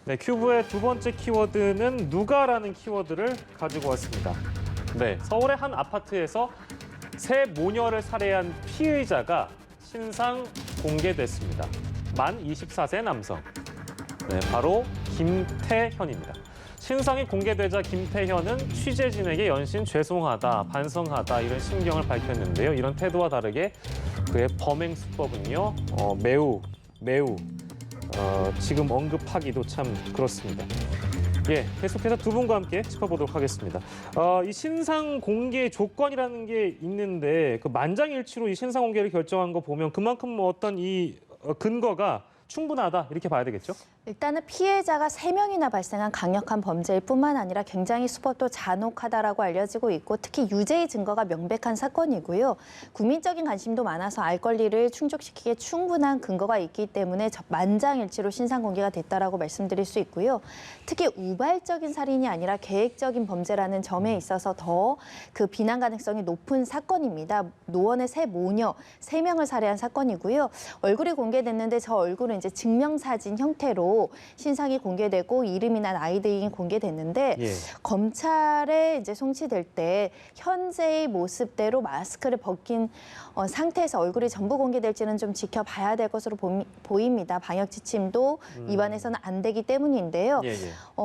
네, 큐브의 두 번째 키워드는 누가라는 키워드를 가지고 왔습니다. 네, 서울의 한 아파트에서 새 모녀를 살해한 피의자가 신상 공개됐습니다. 만 24세 남성. 네, 바로 김태현입니다. 신상이 공개되자 김태현은 취재진에게 연신 죄송하다, 반성하다 이런 심경을 밝혔는데요. 이런 태도와 다르게 그의 범행 수법은요, 매우 지금 언급하기도 참 그렇습니다. 예, 계속해서 두 분과 함께 짚어보도록 하겠습니다. 이 신상 공개 조건이라는 게 있는데 그 만장일치로 이 신상 공개를 결정한 거 보면 그만큼 뭐 어떤 이 근거가 충분하다 이렇게 봐야 되겠죠? 일단은 피해자가 3명이나 발생한 강력한 범죄일 뿐만 아니라 굉장히 수법도 잔혹하다라고 알려지고 있고 특히 유죄의 증거가 명백한 사건이고요. 국민적인 관심도 많아서 알 권리를 충족시키기에 충분한 근거가 있기 때문에 만장일치로 신상 공개가 됐다라고 말씀드릴 수 있고요. 특히 우발적인 살인이 아니라 계획적인 범죄라는 점에 있어서 더 그 비난 가능성이 높은 사건입니다. 노원의 새 모녀 3명을 살해한 사건이고요. 얼굴이 공개됐는데 저 얼굴은 이제 증명사진 형태로 신상이 공개되고 이름이나 나이 등이 공개됐는데 예. 검찰에 이제 송치될 때 현재의 모습대로 마스크를 벗긴 상태에서 얼굴이 전부 공개될지는 좀 지켜봐야 될 것으로 보입니다. 방역 지침도 위반해서는 안 되기 때문인데요. 예.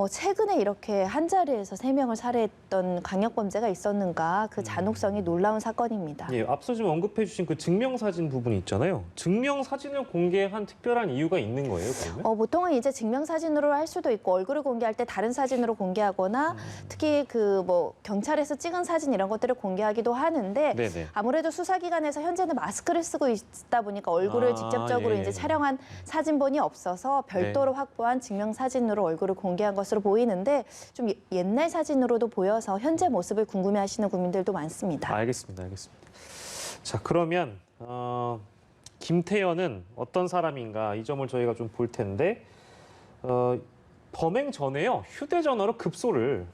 최근에 이렇게 한 자리에서 3명을 살해했던 강력범죄가 있었는가 그 잔혹성이 놀라운 사건입니다. 예, 앞서 좀 언급해 주신 그 증명사진 부분이 있잖아요. 증명사진을 공개한 특별한 이유가 있는 거예요, 그러면? 보통은 이제 증명사진으로 할 수도 있고 얼굴을 공개할 때 다른 사진으로 공개하거나 특히 그 뭐 경찰에서 찍은 사진 이런 것들을 공개하기도 하는데 네네. 아무래도 수사기관에서 현재는 마스크를 쓰고 있다 보니까 얼굴을 직접적으로 예. 이제 촬영한 사진본이 없어서 별도로 확보한 증명사진으로 얼굴을 공개한 것으로 보이는데 좀 옛날 사진으로도 보여서 현재 모습을 궁금해하시는 국민들도 많습니다. 알겠습니다. 자, 그러면 김태현은 어떤 사람인가 이 점을 저희가 좀 볼 텐데 범행 전에요 휴대전화로 급소를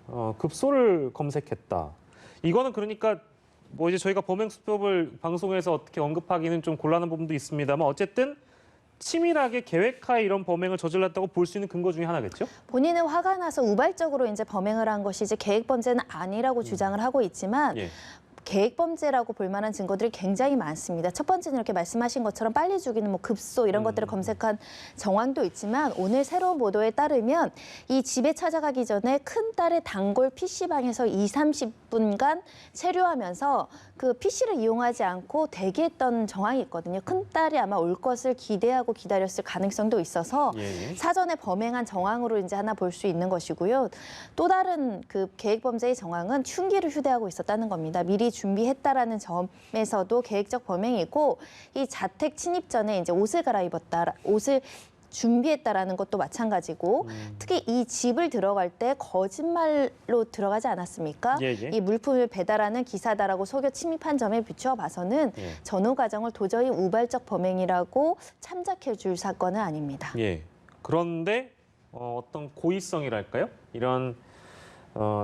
검색했다. 이거는 그러니까 뭐 이제 저희가 범행 수법을 방송에서 어떻게 언급하기는 좀 곤란한 부분도 있습니다만 어쨌든 치밀하게 계획하에 이런 범행을 저질렀다고 볼 수 있는 근거 중에 하나겠죠? 본인은 화가 나서 우발적으로 이제 범행을 한 것이지 계획 범죄는 아니라고 주장을 하고 있지만. 예. 계획 범죄라고 볼 만한 증거들이 굉장히 많습니다. 첫 번째는 이렇게 말씀하신 것처럼 빨리 죽이는 뭐 급소 이런 것들을 검색한 정황도 있지만 오늘 새로운 보도에 따르면 이 집에 찾아가기 전에 큰딸의 단골 PC방에서 30분간 체류하면서 그 PC를 이용하지 않고 대기했던 정황이 있거든요. 큰딸이 아마 올 것을 기대하고 기다렸을 가능성도 있어서 사전에 범행한 정황으로 이제 하나 볼 수 있는 것이고요. 또 다른 그 계획 범죄의 정황은 흉기를 휴대하고 있었다는 겁니다. 미리 준비했다라는 점에서도 계획적 범행이고 이 자택 침입 전에 이제 옷을 준비했다라는 것도 마찬가지고 특히 이 집을 들어갈 때 거짓말로 들어가지 않았습니까? 이 물품을 배달하는 기사다라고 속여 침입한 점에 비추어 봐서는 전후 과정을 도저히 우발적 범행이라고 참작해 줄 사건은 아닙니다. 예. 그런데 어떤 고의성이랄까요? 이런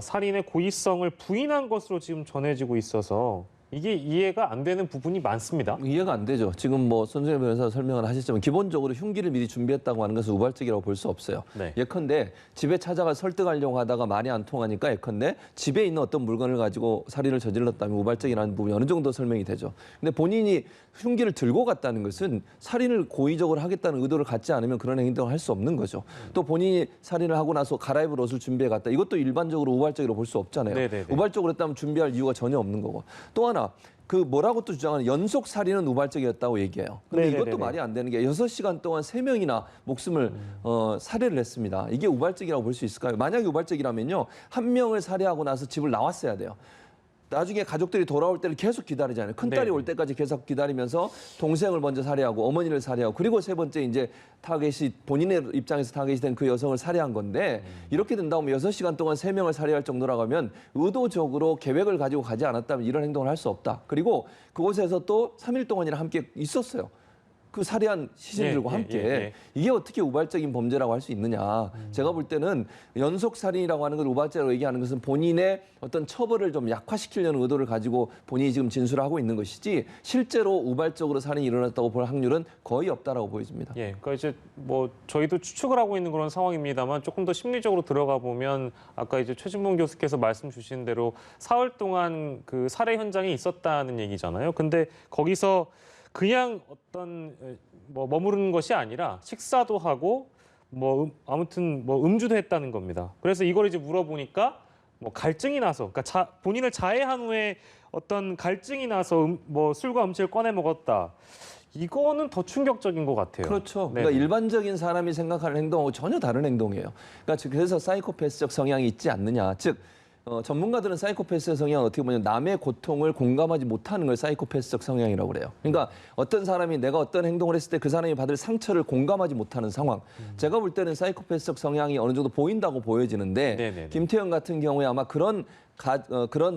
살인의 고의성을 부인한 것으로 지금 전해지고 있어서 이게 이해가 안 되는 부분이 많습니다. 이해가 안 되죠. 지금 뭐 손정혜 변호사 설명을 하셨지만 기본적으로 흉기를 미리 준비했다고 하는 것은 우발적이라고 볼 수 없어요. 네. 예컨대 집에 찾아가 설득하려고 하다가 말이 안 통하니까 예컨대 집에 있는 어떤 물건을 가지고 살인을 저질렀다면 우발적이라는 부분이 어느 정도 설명이 되죠. 근데 본인이 흉기를 들고 갔다는 것은 살인을 고의적으로 하겠다는 의도를 갖지 않으면 그런 행동을 할 수 없는 거죠. 또 본인이 살인을 하고 나서 갈아입을 옷을 준비해 갔다. 이것도 일반적으로 우발적으로 볼 수 없잖아요. 네네네. 우발적으로 했다면 준비할 이유가 전혀 없는 거고. 또 하나 그 뭐라고 또 주장하는 연속 살인은 우발적이었다고 얘기해요. 근데 이것도 말이 안 되는 게 6시간 동안 3명이나 목숨을 살해를 했습니다. 이게 우발적이라고 볼 수 있을까요? 만약에 우발적이라면요. 한 명을 살해하고 나서 집을 나왔어야 돼요. 나중에 가족들이 돌아올 때를 계속 기다리잖아요. 큰딸이 올 때까지 계속 기다리면서 동생을 먼저 살해하고 어머니를 살해하고 그리고 세 번째 이제 타겟이 본인의 입장에서 타겟이 된 그 여성을 살해한 건데 이렇게 된다면 6시간 동안 3명을 살해할 정도라고 하면 의도적으로 계획을 가지고 가지 않았다면 이런 행동을 할 수 없다. 그리고 그곳에서 또 3일 동안이나 함께 있었어요. 그 살해한 시신들과 함께 이게 어떻게 우발적인 범죄라고 할 수 있느냐. 제가 볼 때는 연속 살인이라고 하는 걸 우발적으로 얘기하는 것은 본인의 어떤 처벌을 좀 약화시키려는 의도를 가지고 본인이 지금 진술을 하고 있는 것이지 실제로 우발적으로 살인이 일어났다고 볼 확률은 거의 없다라고 보여집니다. 예, 그러니까 이제 뭐 저희도 추측을 하고 있는 그런 상황입니다만 조금 더 심리적으로 들어가 보면 아까 이제 최진봉 교수께서 말씀 주신 대로 사흘 동안 그 살해 현장에 있었다는 얘기잖아요. 근데 거기서 그냥 어떤 뭐 머무르는 것이 아니라 식사도 하고 뭐 아무튼 뭐 음주도 했다는 겁니다. 그래서 이걸 이제 물어보니까 뭐 갈증이 나서, 그러니까 본인을 자해한 후에 어떤 갈증이 나서 뭐 술과 음식을 꺼내 먹었다. 이거는 더 충격적인 것 같아요. 그렇죠. 네. 그러니까 일반적인 사람이 생각하는 행동하고 전혀 다른 행동이에요. 그러니까 그래서 사이코패스적 성향이 있지 않느냐. 즉 전문가들은 사이코패스 성향을 어떻게 보면 남의 고통을 공감하지 못하는 걸 사이코패스적 성향이라고 그래요. 그러니까 어떤 사람이 내가 어떤 행동을 했을 때 그 사람이 받을 상처를 공감하지 못하는 상황. 제가 볼 때는 사이코패스적 성향이 어느 정도 보인다고 보여지는데 네네네. 김태형 같은 경우에 아마 그런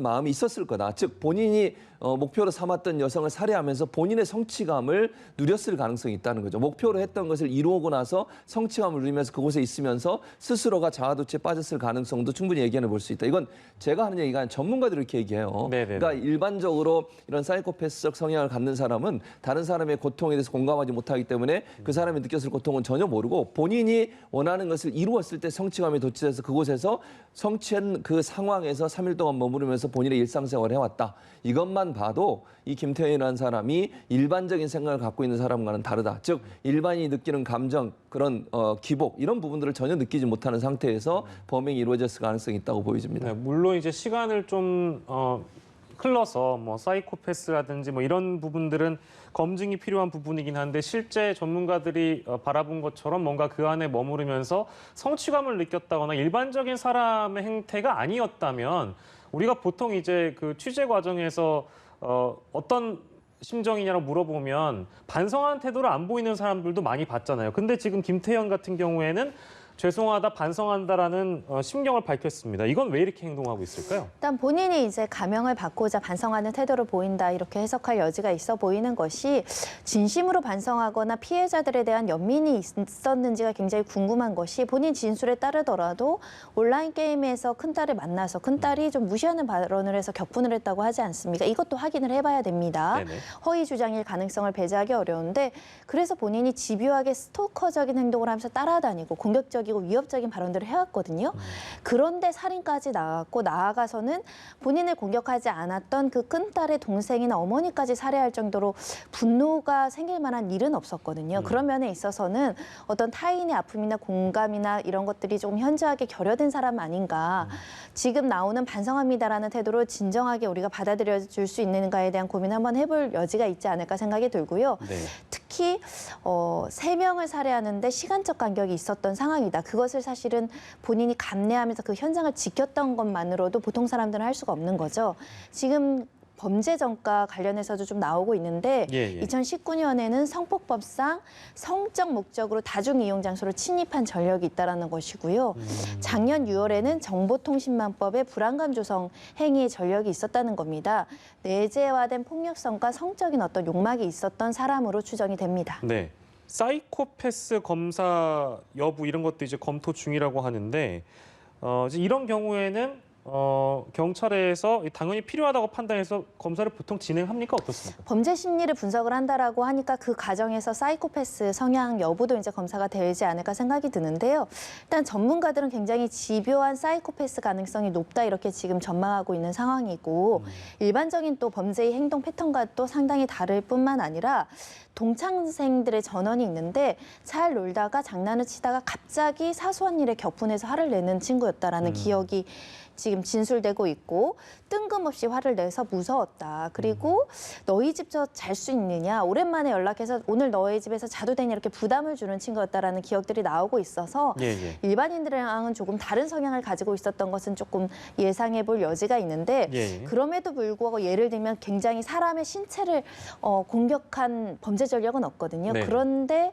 마음이 있었을 거다. 즉 본인이 목표로 삼았던 여성을 살해하면서 본인의 성취감을 누렸을 가능성이 있다는 거죠. 목표로 했던 것을 이루고 나서 성취감을 누리면서 그곳에 있으면서 스스로가 자아도취에 빠졌을 가능성도 충분히 얘기해 볼 수 있다. 이건 제가 하는 얘기가 아니라 전문가들이 이렇게 얘기해요. 네네네. 그러니까 일반적으로 이런 사이코패스적 성향을 갖는 사람은 다른 사람의 고통에 대해서 공감하지 못하기 때문에 그 사람이 느꼈을 고통은 전혀 모르고 본인이 원하는 것을 이루었을 때 성취감이 도취돼서 그곳에서 성취한 그 상황에서 3일 동안 머무르면서 본인의 일상생활을 해왔다. 이것만 봐도 이 김태현이라는 사람이 일반적인 생각을 갖고 있는 사람과는 다르다. 즉 일반인이 느끼는 감정, 그런 기복 이런 부분들을 전혀 느끼지 못하는 상태에서 범행이 이루어졌을 가능성이 있다고 보여집니다. 네, 물론 이제 시간을 좀 흘러서 뭐 사이코패스라든지 뭐 이런 부분들은 검증이 필요한 부분이긴 한데 실제 전문가들이 바라본 것처럼 뭔가 그 안에 머무르면서 성취감을 느꼈다거나 일반적인 사람의 행태가 아니었다면 우리가 보통 이제 그 취재 과정에서 어떤 심정이냐고 물어보면 반성하는 태도를 안 보이는 사람들도 많이 봤잖아요. 근데 지금 김태현 같은 경우에는 죄송하다, 반성한다라는 심경을 밝혔습니다. 이건 왜 이렇게 행동하고 있을까요? 일단 본인이 이제 감형을 받고자 반성하는 태도를 보인다 이렇게 해석할 여지가 있어 보이는 것이 진심으로 반성하거나 피해자들에 대한 연민이 있었는지가 굉장히 궁금한 것이 본인 진술에 따르더라도 온라인 게임에서 큰딸을 만나서 큰딸이 좀 무시하는 발언을 해서 격분을 했다고 하지 않습니까? 이것도 확인을 해봐야 됩니다. 네네. 허위 주장일 가능성을 배제하기 어려운데 그래서 본인이 집요하게 스토커적인 행동을 하면서 따라다니고 공격적이고 위협적인 발언들을 해왔거든요. 그런데 살인까지 나왔고 나아가서는 본인을 공격하지 않았던 그 큰딸의 동생이나 어머니까지 살해할 정도로 분노가 생길 만한 일은 없었거든요. 그런 면에 있어서는 어떤 타인의 아픔이나 공감이나 이런 것들이 조금 현저하게 결여된 사람 아닌가. 지금 나오는 반성합니다라는 태도로 진정하게 우리가 받아들여줄 수 있는가에 대한 고민 한번 해볼 여지가 있지 않을까 생각이 들고요. 네. 특히 3명을 살해하는데 시간적 간격이 있었던 상황이다. 그것을 사실은 본인이 감내하면서 그 현장을 지켰던 것만으로도 보통 사람들은 할 수가 없는 거죠. 지금 범죄 전과 관련해서도 좀 나오고 있는데 2019년에는 성폭법상 성적 목적으로 다중이용 장소를 침입한 전력이 있다는 것이고요. 작년 6월에는 정보통신망법에 불안감 조성 행위의 전력이 있었다는 겁니다. 내재화된 폭력성과 성적인 어떤 욕망이 있었던 사람으로 추정이 됩니다. 네. 사이코패스 검사 여부 이런 것도 이제 검토 중이라고 하는데 이제 이런 경우에는 경찰에서 당연히 필요하다고 판단해서 검사를 보통 진행합니까? 어떻습니까? 범죄 심리를 분석을 한다라고 하니까 그 과정에서 사이코패스 성향 여부도 이제 검사가 되지 않을까 생각이 드는데요. 일단 전문가들은 굉장히 집요한 사이코패스 가능성이 높다 이렇게 지금 전망하고 있는 상황이고 일반적인 또 범죄의 행동 패턴과 또 상당히 다를 뿐만 아니라 동창생들의 전원이 있는데 잘 놀다가 장난을 치다가 갑자기 사소한 일에 격분해서 화를 내는 친구였다라는 기억이 지금 진술되고 있고 뜬금없이 화를 내서 무서웠다. 그리고 너희 집에서 잘 수 있느냐. 오랜만에 연락해서 오늘 너희 집에서 자도 되냐 이렇게 부담을 주는 친구였다라는 기억들이 나오고 있어서 일반인들이랑은 조금 다른 성향을 가지고 있었던 것은 조금 예상해 볼 여지가 있는데 그럼에도 불구하고 예를 들면 굉장히 사람의 신체를 공격한 범죄 범죄 전력은 없거든요. 네. 그런데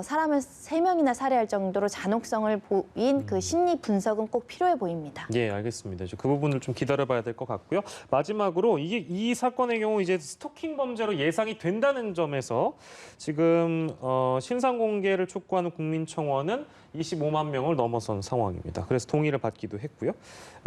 사람을 3명이나 살해할 정도로 잔혹성을 보인 그 심리 분석은 꼭 필요해 보입니다. 예, 알겠습니다. 이제 그 부분을 좀 기다려봐야 될 것 같고요. 마지막으로 이 사건의 경우 이제 스토킹 범죄로 예상이 된다는 점에서 지금 신상 공개를 촉구하는 국민청원은 25만 명을 넘어선 상황입니다. 그래서 동의를 받기도 했고요.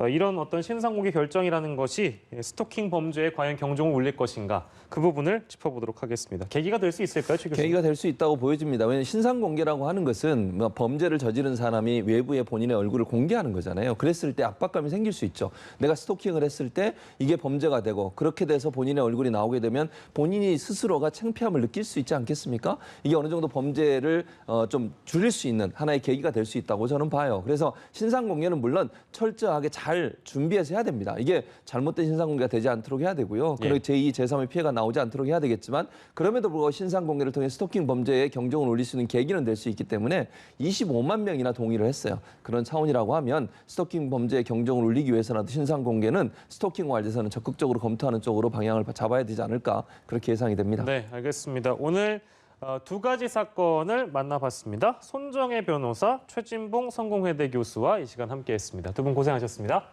이런 어떤 신상 공개 결정이라는 것이 스토킹 범죄에 과연 경종을 울릴 것인가 그 부분을 짚어보도록 하겠습니다. 계기가 될 수 있을까요, 최 교수님? 계기가 될 수 있다고 보여집니다. 왜냐하면 신상 공개라고 하는 것은 뭐 범죄를 저지른 사람이 외부에 본인의 얼굴을 공개하는 거잖아요. 그랬을 때 압박감이 생길 수 있죠. 내가 스토킹을 했을 때 이게 범죄가 되고 그렇게 돼서 본인의 얼굴이 나오게 되면 본인이 스스로가 창피함을 느낄 수 있지 않겠습니까? 이게 어느 정도 범죄를 좀 줄일 수 있는 하나의 계기가 될 수 있다고 저는 봐요. 그래서 신상 공개는 물론 철저하게 잘 준비해서 해야 됩니다. 이게 잘못된 신상 공개가 되지 않도록 해야 되고요. 그리고 제2, 제3의 피해가 나오지 않도록 해야 되겠지만 그럼에도 불구하고 신상 공개를 통해 스토킹 범죄에 경종을 울릴 수 있는 계기는 될 수 있기 때문에 25만 명이나 동의를 했어요. 그런 차원이라고 하면 스토킹 범죄에 경종을 울리기 위해서라도 신상 공개는 스토킹 관련해서는 적극적으로 검토하는 쪽으로 방향을 잡아야 되지 않을까 그렇게 예상이 됩니다. 네, 알겠습니다. 오늘 두 가지 사건을 만나봤습니다. 손정혜 변호사, 최진봉 성공회대 교수와 이 시간 함께했습니다. 두 분 고생하셨습니다.